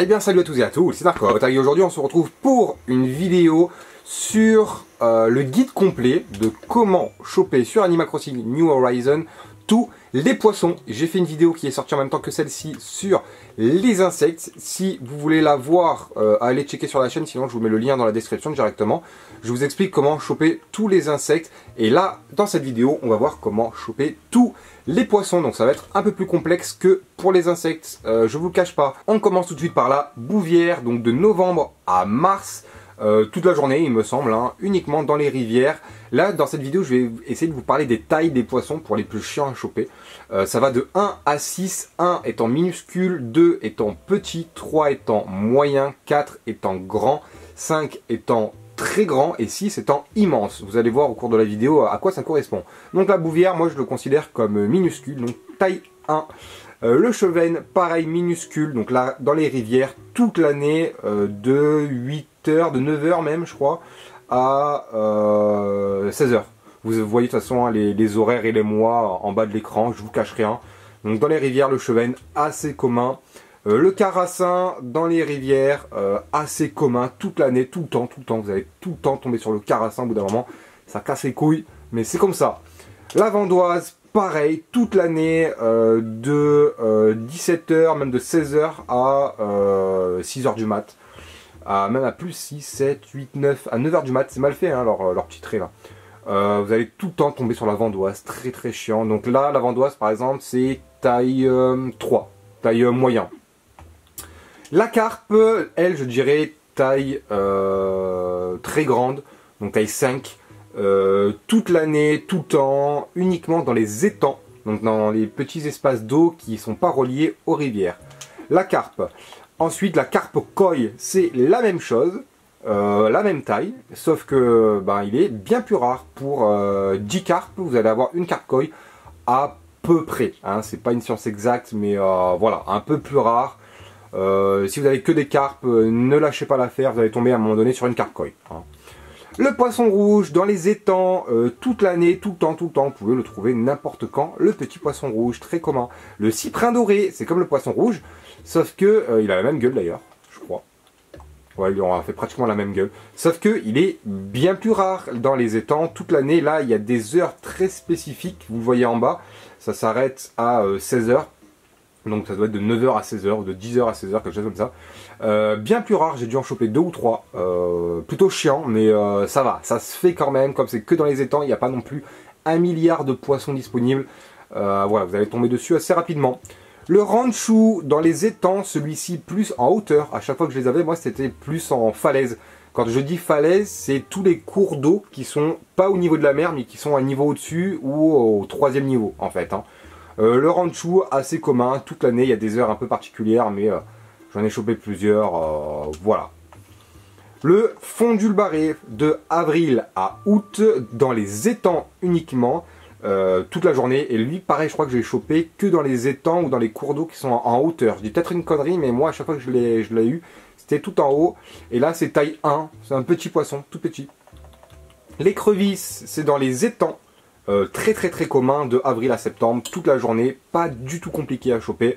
Eh bien salut à tous et à tous, c'est Darkot et aujourd'hui on se retrouve pour une vidéo sur le guide complet de comment choper sur Animal Crossing New Horizons tous les poissons. J'ai fait une vidéo qui est sortie en même temps que celle-ci sur les insectes. Si vous voulez la voir, allez checker sur la chaîne, sinon je vous mets le lien dans la description directement. Je vous explique comment choper tous les insectes. Et là, dans cette vidéo, on va voir comment choper tous les poissons. Donc ça va être un peu plus complexe que pour les insectes, je vous le cache pas. On commence tout de suite par la bouvière, donc de novembre à mars. Toute la journée il me semble, hein, uniquement dans les rivières. Là dans cette vidéo je vais essayer de vous parler des tailles des poissons pour les plus chiants à choper. Ça va de 1 à 6, 1 étant minuscule, 2 étant petit, 3 étant moyen, 4 étant grand, 5 étant très grand et 6 étant immense. Vous allez voir au cours de la vidéo à quoi ça correspond. Donc la bouvière, moi je le considère comme minuscule, donc taille 1. Le chevesne, pareil, minuscule, donc là dans les rivières toute l'année, de 8h, de 9h même je crois, à 16h. Vous voyez de toute façon hein, les horaires et les mois en bas de l'écran, je vous cache rien. Donc dans les rivières le chevesne assez commun. Le carassin dans les rivières assez commun toute l'année, tout le temps, vous allez tout le temps tomber sur le carassin au bout d'un moment, ça casse les couilles, mais c'est comme ça. La vandoise, pareil, toute l'année, de 17h, même de 16h à 6h du mat. Même à plus 6, 7, 8, 9, à 9h du mat, c'est mal fait hein, leur petit trait là. Vous allez tout le temps tomber sur la vandoise, très très chiant. Donc là, la vandoise par exemple, c'est taille 3, taille moyen. La carpe, elle, je dirais taille très grande, donc taille 5. Toute l'année, tout le temps, uniquement dans les étangs, donc dans les petits espaces d'eau qui ne sont pas reliés aux rivières. La carpe. Ensuite, la carpe koi, c'est la même chose, la même taille, sauf que ben, il est bien plus rare. Pour 10 carpes, vous allez avoir une carpe koi à peu près. Hein, c'est pas une science exacte, mais voilà, un peu plus rare. Si vous avez que des carpes, ne lâchez pas l'affaire, vous allez tomber à un moment donné sur une carpe koi. Hein. Le poisson rouge dans les étangs, toute l'année, tout le temps, vous pouvez le trouver n'importe quand. Le petit poisson rouge, très commun. Le cyprin doré, c'est comme le poisson rouge, sauf que il a la même gueule d'ailleurs, je crois. Ouais, il aura fait pratiquement la même gueule. Sauf que il est bien plus rare dans les étangs toute l'année. Là, il y a des heures très spécifiques, vous le voyez en bas. Ça s'arrête à 16h. Donc ça doit être de 9h à 16h ou de 10h à 16h, quelque chose comme ça. Bien plus rare, j'ai dû en choper 2 ou 3. Plutôt chiant, mais ça va. Ça se fait quand même, comme c'est que dans les étangs, il n'y a pas non plus 1 milliard de poissons disponibles. Voilà, vous allez tomber dessus assez rapidement. Le ranchou dans les étangs, celui-ci plus en hauteur. À chaque fois que je les avais, moi c'était plus en falaise. Quand je dis falaise, c'est tous les cours d'eau qui sont pas au niveau de la mer, mais qui sont à un niveau au-dessus ou au 3e niveau en fait. Hein. Le ranchou, assez commun, toute l'année, il y a des heures un peu particulières, mais j'en ai chopé plusieurs, voilà. Le fondule barré, de avril à août, dans les étangs uniquement, toute la journée, et lui, pareil, je crois que j'ai chopé que dans les étangs ou dans les cours d'eau qui sont en hauteur. Je dis peut-être une connerie, mais moi, à chaque fois que je l'ai eu, c'était tout en haut, et là, c'est taille 1, c'est un petit poisson, tout petit. L'écrevisse, c'est dans les étangs. Très commun de avril à septembre, toute la journée, pas du tout compliqué à choper.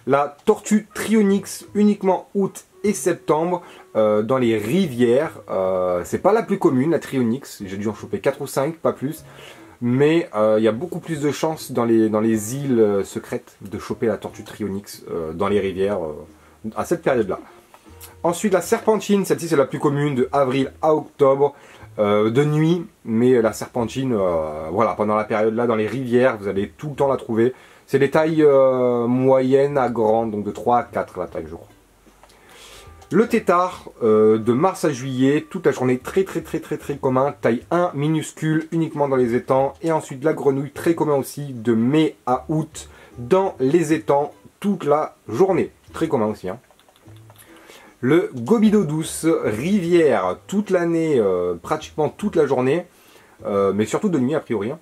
La tortue Trionyx uniquement août et septembre dans les rivières. C'est pas la plus commune la Trionyx, j'ai dû en choper 4 ou 5, pas plus. Mais il y a beaucoup plus de chances dans les îles secrètes de choper la tortue Trionyx dans les rivières à cette période-là. Ensuite la serpentine, celle-ci c'est la plus commune de avril à octobre. De nuit, mais la serpentine, voilà, pendant la période là, dans les rivières, vous allez tout le temps la trouver. C'est des tailles moyennes à grandes, donc de 3 à 4 la taille, je crois. Le tétard, de mars à juillet, toute la journée, très commun, taille 1, minuscule, uniquement dans les étangs. Et ensuite la grenouille, très commun aussi, de mai à août, dans les étangs, toute la journée. Très commun aussi, hein. Le gobineau douce, rivière, toute l'année, pratiquement toute la journée, mais surtout de nuit a priori, hein,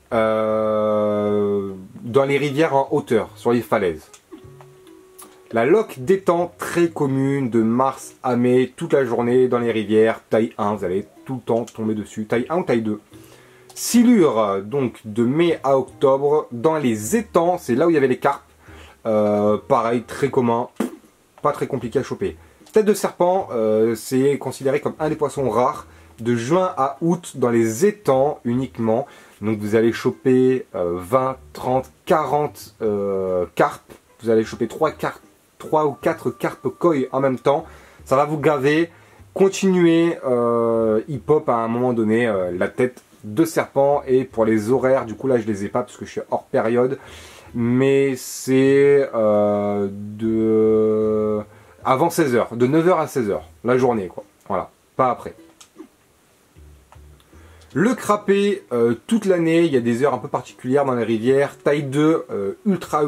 dans les rivières en hauteur, sur les falaises. La loque d'étang, très commune, de mars à mai, toute la journée, dans les rivières, taille 1, vous allez tout le temps tomber dessus, taille 1 ou taille 2. Silure, donc de mai à octobre, dans les étangs, c'est là où il y avait les carpes, pareil, très commun. pas très compliqué à choper. Tête de serpent, c'est considéré comme un des poissons rares de juin à août dans les étangs uniquement. Donc vous allez choper 20, 30, 40 carpes. Vous allez choper 3 ou 4 carpes koi en même temps. Ça va vous gaver. Continuez, il pop à un moment donné la tête de serpent. Et pour les horaires, du coup là je les ai pas parce que je suis hors période. Mais c'est avant 16h, de 9h à 16h, la journée quoi. Voilà, pas après. Le crappé, toute l'année, il y a des heures un peu particulières dans les rivières. Taille 2, ultra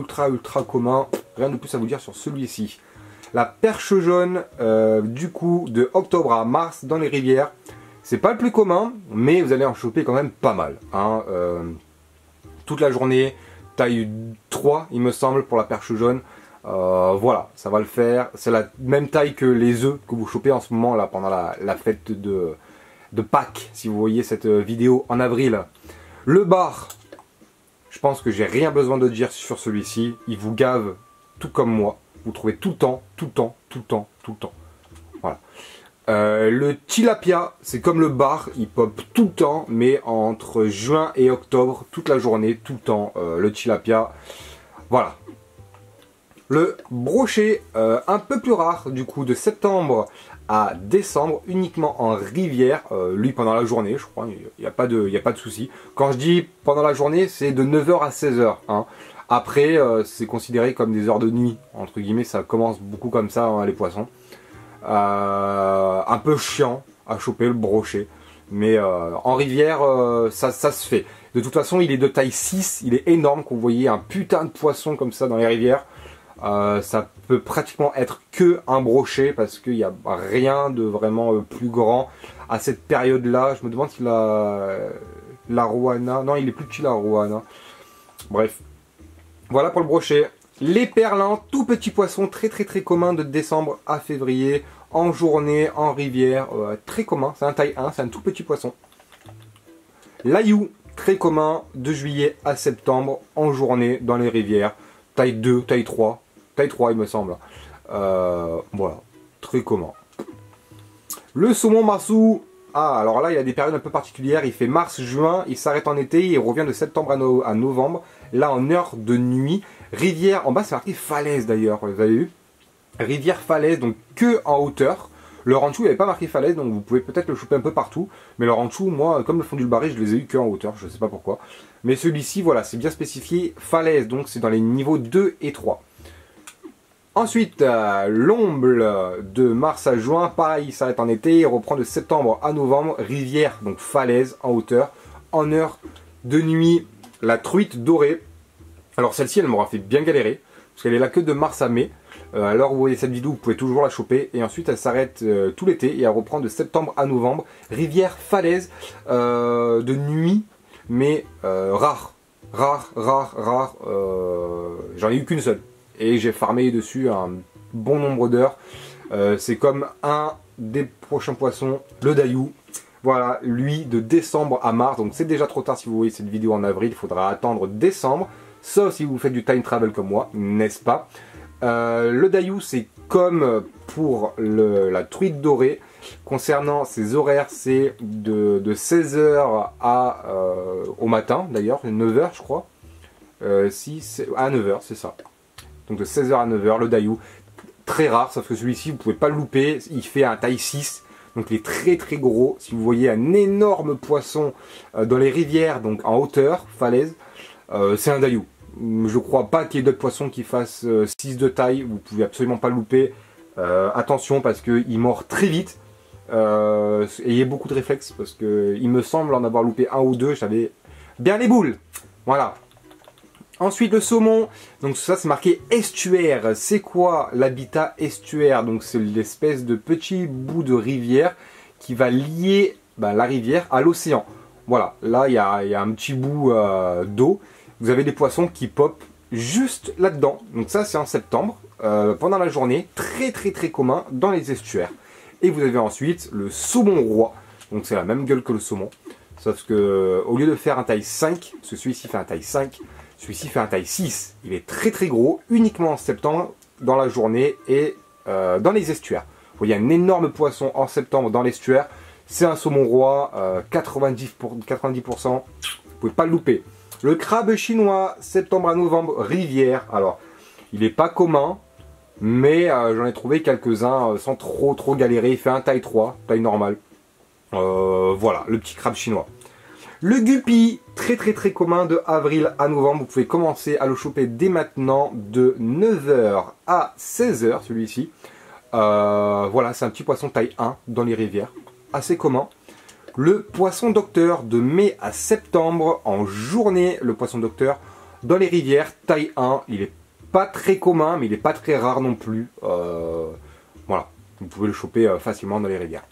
commun. Rien de plus à vous dire sur celui-ci. La perche jaune, du coup, de octobre à mars dans les rivières. C'est pas le plus commun, mais vous allez en choper quand même pas mal. Hein. Toute la journée, taille 3, il me semble, pour la perche jaune. Voilà, ça va le faire. C'est la même taille que les œufs que vous chopez en ce moment, là, pendant la fête de Pâques, si vous voyez cette vidéo en avril. Le bar, je pense que j'ai rien besoin de dire sur celui-ci. Il vous gave tout comme moi. Vous trouvez tout le temps. Voilà. Le tilapia, c'est comme le bar, il pop tout le temps, mais entre juin et octobre, toute la journée, tout le temps, le tilapia. Voilà. Le brochet, un peu plus rare, du coup, de septembre à décembre, uniquement en rivière, lui pendant la journée, je crois, il n'y a pas de souci. Quand je dis pendant la journée, c'est de 9h à 16h. Hein. Après, c'est considéré comme des heures de nuit, entre guillemets, ça commence beaucoup comme ça, hein, les poissons. Un peu chiant à choper le brochet, mais en rivière, ça se fait. De toute façon, il est de taille 6, il est énorme, quand vous voyez un putain de poisson comme ça dans les rivières. Ça peut pratiquement être que un brochet parce qu'il n'y a rien de vraiment plus grand à cette période là. Je me demande s'il a l'arowana. Non, il est plus petit l'arowana. Bref, voilà pour le brochet. Les perlins, tout petit poisson très commun de décembre à février en journée, en rivière, très commun. C'est un taille 1, c'est un tout petit poisson. L'aïou, très commun de juillet à septembre en journée dans les rivières. Taille 2, taille 3. Taille 3 il me semble. Voilà, très commun. Le saumon marsou. Ah, alors là il y a des périodes un peu particulières. Il fait mars-juin, il s'arrête en été, il revient de septembre à novembre. Là en heure de nuit. Rivière, en bas c'est marqué falaise d'ailleurs, vous avez vu. Rivière falaise, donc que en hauteur. Le ranchou il n'y avait pas marqué falaise, donc vous pouvez peut-être le choper un peu partout. Mais le ranchou, moi, comme le fond du barré, je les ai eu que en hauteur, je ne sais pas pourquoi. Mais celui-ci, voilà, c'est bien spécifié falaise, donc c'est dans les niveaux 2 et 3. Ensuite, l'omble de mars à juin, pareil, il s'arrête en été, il reprend de septembre à novembre, rivière, donc falaise, en hauteur, en heure de nuit, la truite dorée. Alors celle-ci, elle m'aura fait bien galérer, parce qu'elle est là que de mars à mai. À l'heure où vous voyez cette vidéo, vous pouvez toujours la choper, et ensuite elle s'arrête tout l'été, et elle reprend de septembre à novembre, rivière, falaise, de nuit, mais rare, j'en ai eu qu'une seule. Et j'ai farmé dessus un bon nombre d'heures. C'est comme un des prochains poissons, le Dayou. Voilà, lui de décembre à mars. Donc c'est déjà trop tard si vous voyez cette vidéo en avril. Il faudra attendre décembre. Sauf si vous faites du time travel comme moi, n'est-ce pas? Le Dayou, c'est comme pour la truite dorée. Concernant ses horaires, c'est de 16h au matin d'ailleurs, 9h je crois. À 9h, c'est ça. Donc de 16h à 9h, le Dayou, très rare, sauf que celui-ci, vous ne pouvez pas le louper, il fait un taille 6, donc il est très gros. Si vous voyez un énorme poisson dans les rivières, donc en hauteur, falaise, c'est un Dayou. Je ne crois pas qu'il y ait d'autres poissons qui fassent 6 de taille, vous ne pouvez absolument pas le louper. Attention parce qu'il mord très vite, ayez beaucoup de réflexes, parce qu'il me semble en avoir loupé un ou deux, j'avais bien les boules. Voilà. Ensuite le saumon, donc ça c'est marqué estuaire. C'est quoi l'habitat estuaire? Donc c'est l'espèce de petit bout de rivière qui va lier la rivière à l'océan. Voilà, là il y a un petit bout d'eau. Vous avez des poissons qui popent juste là-dedans. Donc ça c'est en septembre, pendant la journée, très commun dans les estuaires. Et vous avez ensuite le saumon roi, donc c'est la même gueule que le saumon. Sauf que au lieu de faire un taille 5, parce que celui-ci fait un taille 5, celui-ci fait un taille 6. Il est très gros, uniquement en septembre, dans la journée, et dans les estuaires. Vous voyez un énorme poisson en septembre dans l'estuaire. C'est un saumon roi, 90%, vous pouvez pas le louper. Le crabe chinois, septembre à novembre, rivière. Alors, il n'est pas commun, mais j'en ai trouvé quelques-uns sans trop galérer. Il fait un taille 3, taille normale. Voilà, le petit crabe chinois. Le guppy, très commun de avril à novembre. Vous pouvez commencer à le choper dès maintenant de 9 h à 16 h, celui-ci. Voilà, c'est un petit poisson taille 1 dans les rivières. Assez commun. Le poisson docteur de mai à septembre en journée. Le poisson docteur dans les rivières, taille 1. Il est pas très commun, mais il n'est pas très rare non plus. Voilà, vous pouvez le choper facilement dans les rivières.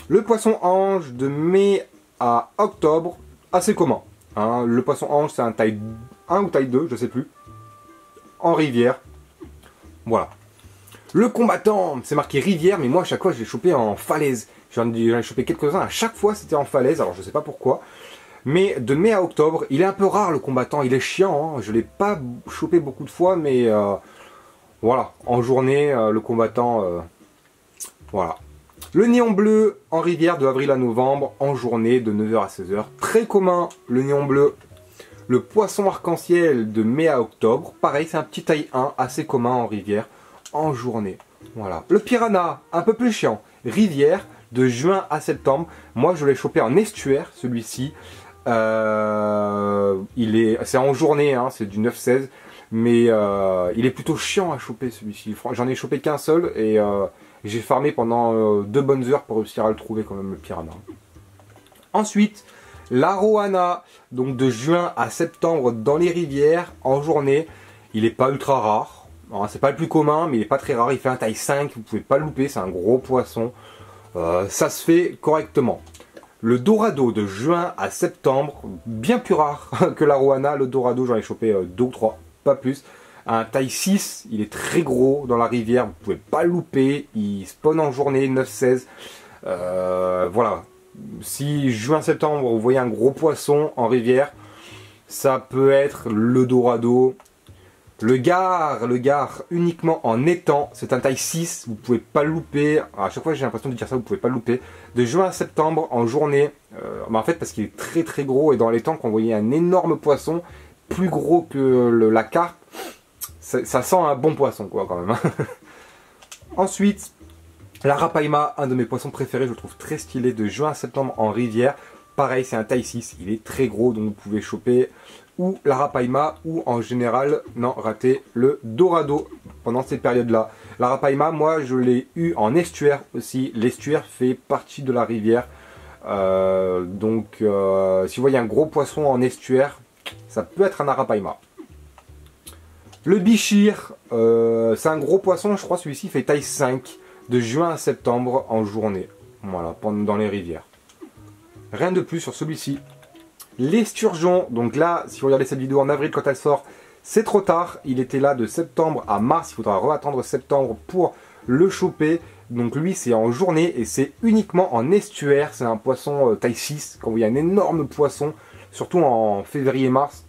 Le poisson ange de mai à octobre, assez commun. Hein. Le poisson ange, c'est un taille 1 ou taille 2, je sais plus. En rivière. Voilà. Le combattant, c'est marqué rivière, mais moi à chaque fois je l'ai chopé en falaise. J'en ai chopé quelques-uns, à chaque fois c'était en falaise, alors je sais pas pourquoi. Mais de mai à octobre, il est un peu rare le combattant, il est chiant, hein. Je l'ai pas chopé beaucoup de fois, mais voilà, en journée, le combattant, voilà. Le néon bleu en rivière de avril à novembre, en journée de 9 h à 16 h. Très commun, le néon bleu. Le poisson arc-en-ciel de mai à octobre, pareil, c'est un petit taille 1, assez commun en rivière, en journée. Voilà. Le piranha, un peu plus chiant, rivière, de juin à septembre. Moi, je l'ai chopé en estuaire, celui-ci. C'est en journée, hein, c'est du 9-16. Mais il est plutôt chiant à choper, celui-ci. J'en ai chopé qu'un seul et j'ai farmé pendant 2 bonnes heures pour réussir à le trouver quand même, le piranha. Ensuite, l'arowana, donc de juin à septembre dans les rivières, en journée. Il n'est pas ultra rare. C'est pas le plus commun, mais il n'est pas très rare. Il fait un taille 5, vous pouvez pas le louper, c'est un gros poisson. Ça se fait correctement. Le dorado de juin à septembre, bien plus rare que l'arowana. Le dorado, j'en ai chopé 2 ou 3, pas plus. Un taille 6, il est très gros dans la rivière, vous pouvez pas le louper. Il spawn en journée, 9-16. Voilà. Si juin-septembre, vous voyez un gros poisson en rivière, ça peut être le dorado. Le gare uniquement en étang, c'est un taille 6, vous pouvez pas le louper. À chaque fois j'ai l'impression de dire ça, vous pouvez pas le louper. De juin à septembre en journée, en fait parce qu'il est très gros et dans l'étang quand vous voyez un énorme poisson, plus gros que la carpe, ça sent un bon poisson quoi quand même. Ensuite, la rapailma, un de mes poissons préférés, je le trouve très stylé, de juin à septembre en rivière. Pareil, c'est un taille 6, il est très gros donc vous pouvez choper ou la rapailma ou en général, non, raté, le dorado pendant ces périodes-là. La rapailma, moi je l'ai eu en estuaire aussi. L'estuaire fait partie de la rivière. Si vous voyez un gros poisson en estuaire, ça peut être un arapailma. Le bichir, c'est un gros poisson, je crois celui-ci fait taille 5 de juin à septembre en journée. Voilà, dans les rivières. Rien de plus sur celui-ci. L'esturgeon, donc là, si vous regardez cette vidéo en avril quand elle sort, c'est trop tard. Il était là de septembre à mars, il faudra re-attendre septembre pour le choper. Donc lui, c'est en journée et c'est uniquement en estuaire. C'est un poisson taille 6. Quand vous voyez un énorme poisson, surtout en février-mars,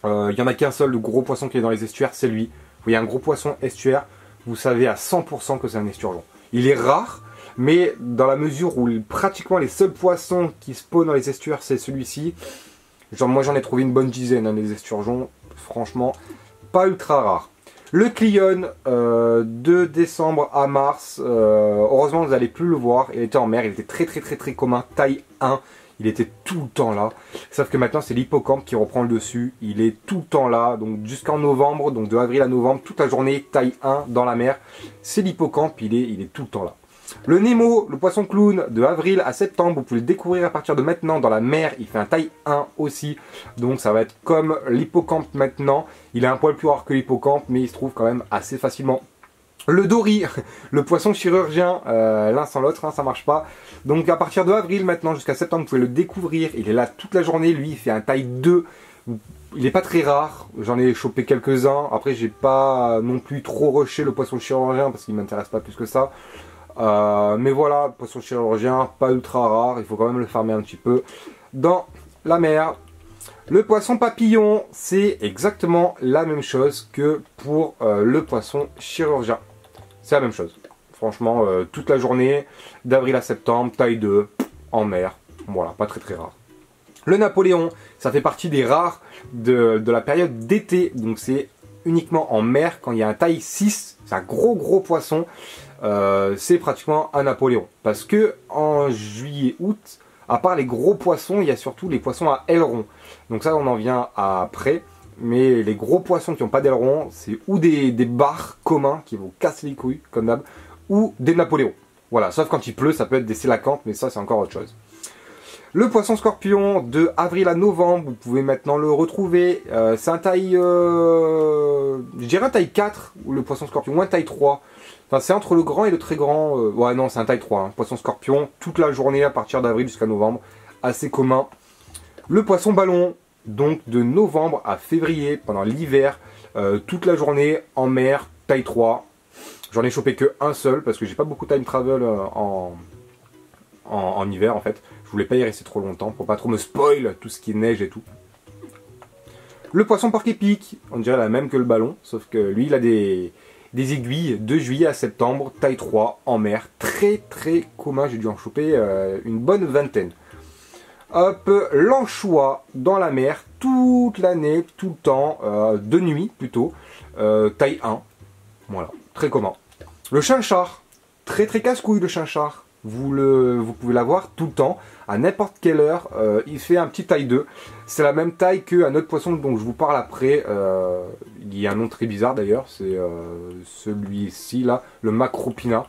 il n'y en a qu'un seul, le gros poisson qui est dans les estuaires, c'est lui. Vous voyez un gros poisson estuaire, vous savez à 100% que c'est un esturgeon. Il est rare, mais dans la mesure où pratiquement les seuls poissons qui spawnent dans les estuaires, c'est celui-ci. Moi j'en ai trouvé une bonne dizaine, hein, les esturgeons, franchement, pas ultra rare. Le clion, de décembre à mars, heureusement vous n'allez plus le voir, il était en mer, il était très commun, taille 1, il était tout le temps là. Sauf que maintenant c'est l'hippocampe qui reprend le dessus, il est tout le temps là, donc jusqu'en novembre, donc de avril à novembre, toute la journée, taille 1 dans la mer, c'est l'hippocampe, il est tout le temps là. Le Nemo, le poisson clown, de avril à septembre, vous pouvez le découvrir à partir de maintenant dans la mer. Il fait un taille 1 aussi, donc ça va être comme l'hippocampe maintenant. Il est un poil plus rare que l'hippocampe, mais il se trouve quand même assez facilement. Le Dory, le poisson chirurgien, l'un sans l'autre, hein, ça marche pas. Donc à partir de avril maintenant jusqu'à septembre, vous pouvez le découvrir. Il est là toute la journée, lui, il fait un taille 2. Il n'est pas très rare, j'en ai chopé quelques-uns. Après, j'ai pas non plus trop rushé le poisson chirurgien parce qu'il m'intéresse pas plus que ça. Mais voilà, poisson chirurgien, pas ultra rare, il faut quand même le farmer un petit peu dans la mer. Le poisson papillon, c'est exactement la même chose que pour le poisson chirurgien. C'est la même chose. franchement, toute la journée, d'avril à septembre, taille 2, en mer, voilà, pas très très rare. Le Napoléon, ça fait partie des rares de la période d'été, donc c'est uniquement en mer, quand il y a un taille 6, c'est un gros poisson, c'est pratiquement un Napoléon. Parce que en juillet, août, à part les gros poissons, il y a surtout les poissons à aileron. Donc ça, on en vient après. Mais les gros poissons qui n'ont pas d'aileron, c'est ou des bars communs qui vous cassent les couilles, comme d'hab, ou des Napoléons. Voilà, sauf quand il pleut, ça peut être des sélacantes, mais ça, c'est encore autre chose. Le poisson scorpion, de avril à novembre, vous pouvez maintenant le retrouver. C'est un taille, je dirais un taille 4, ou le poisson scorpion, ou un taille 3. Enfin, c'est entre le grand et le très grand. Ouais, non, c'est un taille 3. Hein. Poisson scorpion, toute la journée à partir d'avril jusqu'à novembre. Assez commun. Le poisson ballon, donc de novembre à février, pendant l'hiver, toute la journée en mer, taille 3. J'en ai chopé que un seul, parce que j'ai pas beaucoup de time travel en hiver en fait. Je voulais pas y rester trop longtemps pour pas trop me spoil tout ce qui est neige et tout. Le poisson porc-épic, on dirait la même que le ballon, sauf que lui il a des aiguilles de juillet à septembre, taille 3 en mer, très commun, j'ai dû en choper une bonne vingtaine. Hop, l'anchois dans la mer, toute l'année, tout le temps, de nuit plutôt, taille 1, voilà, très commun. Le chinchard, très casse-couille le chinchard. Vous pouvez l'avoir tout le temps, à n'importe quelle heure, il fait un petit taille 2. C'est la même taille qu'un autre poisson dont je vous parle après, il y a un nom très bizarre d'ailleurs, c'est celui-ci là, le macropina.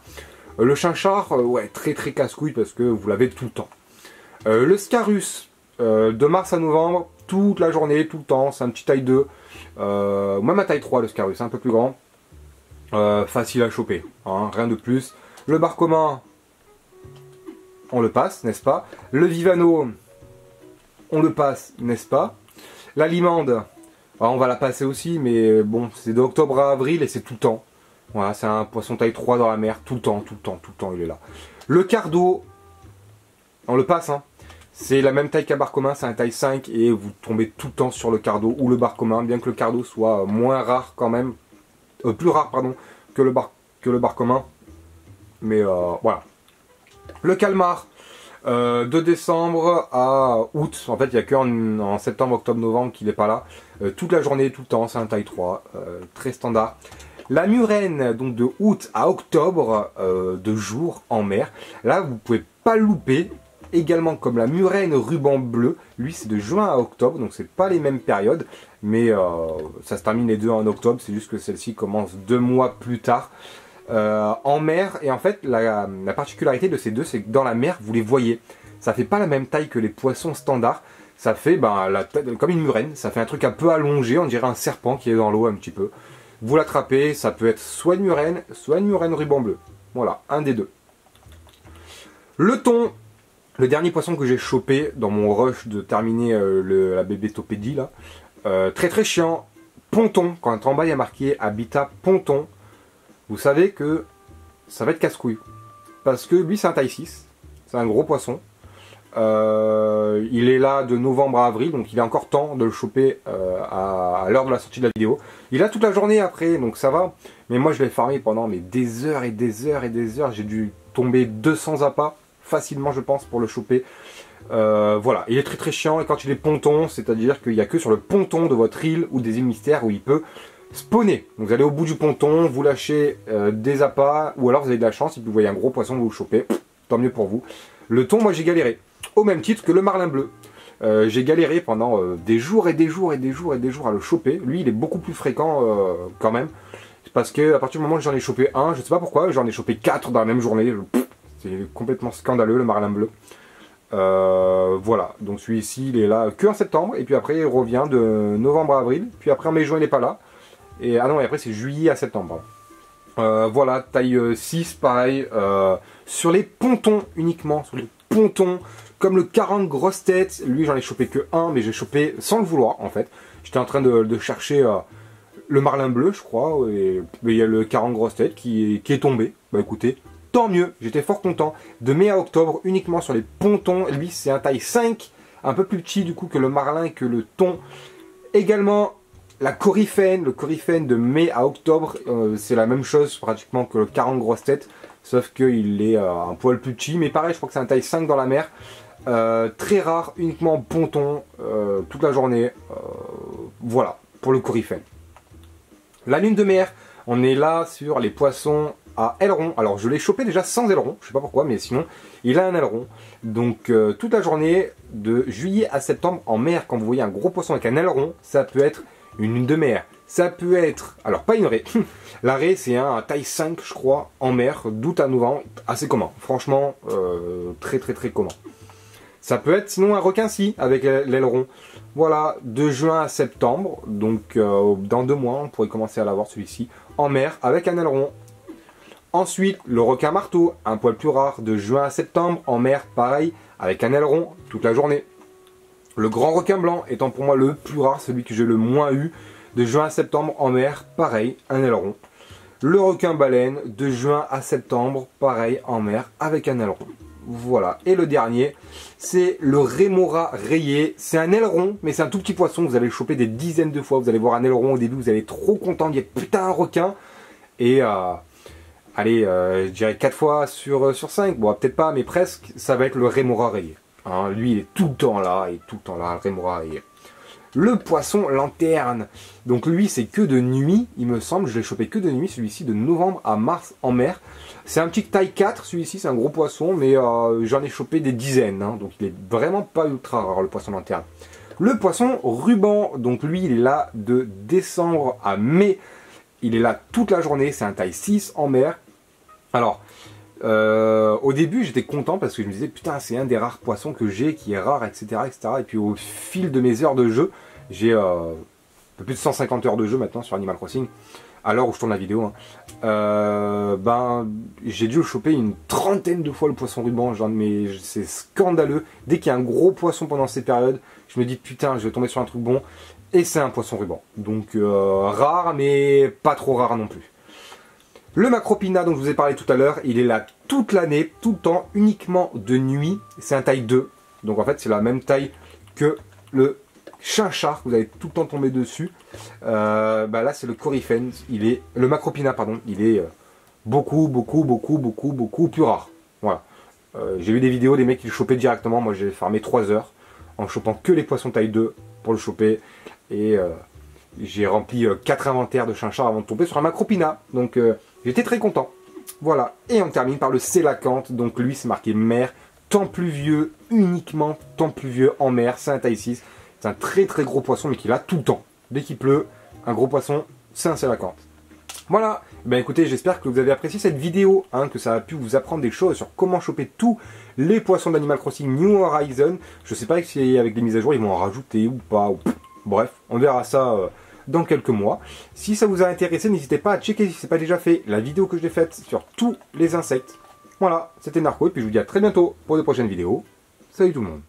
Le chinchard, ouais, très casse-couille parce que vous l'avez tout le temps. Le scarus, de mars à novembre, toute la journée, tout le temps, c'est un petit taille 2, même un taille 3 le scarus, un peu plus grand, facile à choper, hein, rien de plus. Le bar commun, on le passe, n'est-ce pas? Le vivano, on le passe, n'est-ce pas? La limande, on va la passer aussi, mais bon, c'est d'octobre à avril et c'est tout le temps. Voilà, c'est un poisson taille 3 dans la mer, tout le temps, il est là. Le cardo, on le passe, hein. C'est la même taille qu'un bar commun, c'est un taille 5 et vous tombez tout le temps sur le cardo ou le bar commun, bien que le cardo soit moins rare quand même, plus rare pardon, que le bar commun. Mais voilà. Le calmar, de décembre à août, en fait il n'y a qu'en septembre, octobre, novembre qu'il n'est pas là. Toute la journée, tout le temps, c'est un taille 3, très standard. La murène, donc de août à octobre, de jour en mer. Là, vous ne pouvez pas le louper. Également comme la murène ruban bleu, lui c'est de juin à octobre, donc c'est pas les mêmes périodes, mais ça se termine les deux en octobre, c'est juste que celle-ci commence 2 mois plus tard. En mer, et en fait la particularité de ces deux, c'est que dans la mer, vous les voyez. Ça fait pas la même taille que les poissons standards, ça fait comme une murène, ça fait un truc un peu allongé, on dirait un serpent qui est dans l'eau un petit peu. Vous l'attrapez, ça peut être soit une murène ruban bleu. Voilà, un des deux. Le thon. Le dernier poisson que j'ai chopé dans mon rush de terminer la bébé topédie là, très chiant, ponton, quand en bas il y a marqué habitat ponton, vous savez que ça va être casse-couille. Parce que lui c'est un taille 6, c'est un gros poisson, il est là de novembre à avril, donc il a encore temps de le choper à l'heure de la sortie de la vidéo. Il a toute la journée après, donc ça va, mais moi je l'ai farmé pendant des heures et des heures, j'ai dû tomber 200 appâts. Facilement je pense pour le choper. Voilà, il est très chiant et quand il est ponton, c'est-à-dire qu'il n'y a que sur le ponton de votre île ou des îles mystères où il peut spawner. Donc vous allez au bout du ponton, vous lâchez des appâts ou alors vous avez de la chance et puis vous voyez un gros poisson, vous le chopez, tant mieux pour vous. Le thon, moi j'ai galéré, au même titre que le marlin bleu. J'ai galéré pendant des jours et des jours à le choper. Lui il est beaucoup plus fréquent quand même. Parce que à partir du moment où j'en ai chopé un, je sais pas pourquoi, j'en ai chopé 4 dans la même journée. C'est complètement scandaleux le marlin bleu. Voilà, donc celui-ci il est là que en septembre et puis après il revient de novembre à avril. Puis après en mai-juin il n'est pas là. Et ah non, et après c'est juillet à septembre. Voilà, taille 6 pareil. Sur les pontons uniquement, sur les pontons, comme le 40 grosses têtes, lui j'en ai chopé que un, mais j'ai chopé sans le vouloir en fait. J'étais en train de chercher le marlin bleu je crois, et il y a le 40 grosses têtes qui est tombé. Bah écoutez, tant mieux, j'étais fort content. De mai à octobre, uniquement sur les pontons. Lui, c'est un taille 5, un peu plus petit du coup que le marlin et que le thon. Également, la coryphène, le coryphène de mai à octobre, c'est la même chose pratiquement que le 40 grosses têtes. sauf qu'il est un poil plus petit, mais pareil, je crois que c'est un taille 5 dans la mer. Très rare, uniquement ponton, toute la journée. Voilà, pour le coryphène. La lune de mer, on est là sur les poissons à aileron. Alors je l'ai chopé déjà sans aileron, je sais pas pourquoi, mais sinon il a un aileron. Donc toute la journée de juillet à septembre en mer, quand vous voyez un gros poisson avec un aileron, ça peut être une lune de mer. Ça peut être, alors pas une raie, la raie c'est un taille 5 je crois en mer, d'août à novembre, assez commun, franchement très commun. Ça peut être sinon un requin-scie avec l'aileron. Voilà, de juin à septembre, donc dans 2 mois on pourrait commencer à l'avoir celui-ci en mer avec un aileron. Ensuite, le requin marteau, un poil plus rare, de juin à septembre, en mer, pareil, avec un aileron, toute la journée. Le grand requin blanc étant pour moi le plus rare, celui que j'ai le moins eu, de juin à septembre, en mer, pareil, un aileron. Le requin baleine, de juin à septembre, pareil, en mer, avec un aileron. Voilà, et le dernier, c'est le rémora rayé. C'est un aileron, mais c'est un tout petit poisson, vous allez le choper des dizaines de fois. Vous allez voir un aileron au début, vous allez être trop content d'y être putain un requin. Et allez, je dirais 4 fois sur 5, bon peut-être pas, mais presque, ça va être le rémora rayé. Hein, lui il est tout le temps là, le rémora rayé. Le poisson lanterne, donc lui c'est que de nuit, il me semble, je l'ai chopé que de nuit, celui-ci de novembre à mars en mer. C'est un petit taille 4, celui-ci c'est un gros poisson, mais j'en ai chopé des dizaines, hein, donc il est vraiment pas ultra rare le poisson lanterne. Le poisson ruban, donc lui il est là de décembre à mai, il est là toute la journée, c'est un taille 6 en mer. Alors, au début j'étais content parce que je me disais putain c'est un des rares poissons que j'ai qui est rare, etc., etc. Et puis au fil de mes heures de jeu, j'ai un peu plus de 150 heures de jeu maintenant sur Animal Crossing, à l'heure où je tourne la vidéo, hein. Ben j'ai dû le choper une trentaine de fois le poisson ruban, mais c'est scandaleux. Dès qu'il y a un gros poisson pendant ces périodes, je me dis putain je vais tomber sur un truc bon, et c'est un poisson ruban. Donc rare mais pas trop rare non plus. Le macropina dont je vous ai parlé tout à l'heure, il est là toute l'année, tout le temps, uniquement de nuit. C'est un taille 2. Donc en fait c'est la même taille que le chinchard, vous allez tout le temps tomber dessus. Bah là c'est le coryphène, le macropina pardon, il est beaucoup plus rare. Voilà. J'ai vu des vidéos des mecs qui le chopaient directement, moi j'ai farmé 3 heures en chopant que les poissons taille 2 pour le choper. Et j'ai rempli 4 inventaires de chinchard avant de tomber sur un macropina. Donc j'étais très content. Voilà. Et on termine par le sélacanthe. Donc lui c'est marqué mer. Temps pluvieux, uniquement temps pluvieux en mer. C'est un taille 6. C'est un très gros poisson mais qui l'a tout le temps. Dès qu'il pleut, un gros poisson, c'est un sélacanthe. Voilà. Ben écoutez, j'espère que vous avez apprécié cette vidéo, hein, que ça a pu vous apprendre des choses sur comment choper tous les poissons d'Animal Crossing New Horizon. Je sais pas si avec les mises à jour ils vont en rajouter ou pas. Bref, on verra ça dans quelques mois. Si ça vous a intéressé, n'hésitez pas à checker si ce n'est pas déjà fait la vidéo que je l'ai faite sur tous les insectes. Voilà, c'était Narco et puis je vous dis à très bientôt pour de prochaines vidéos. Salut tout le monde.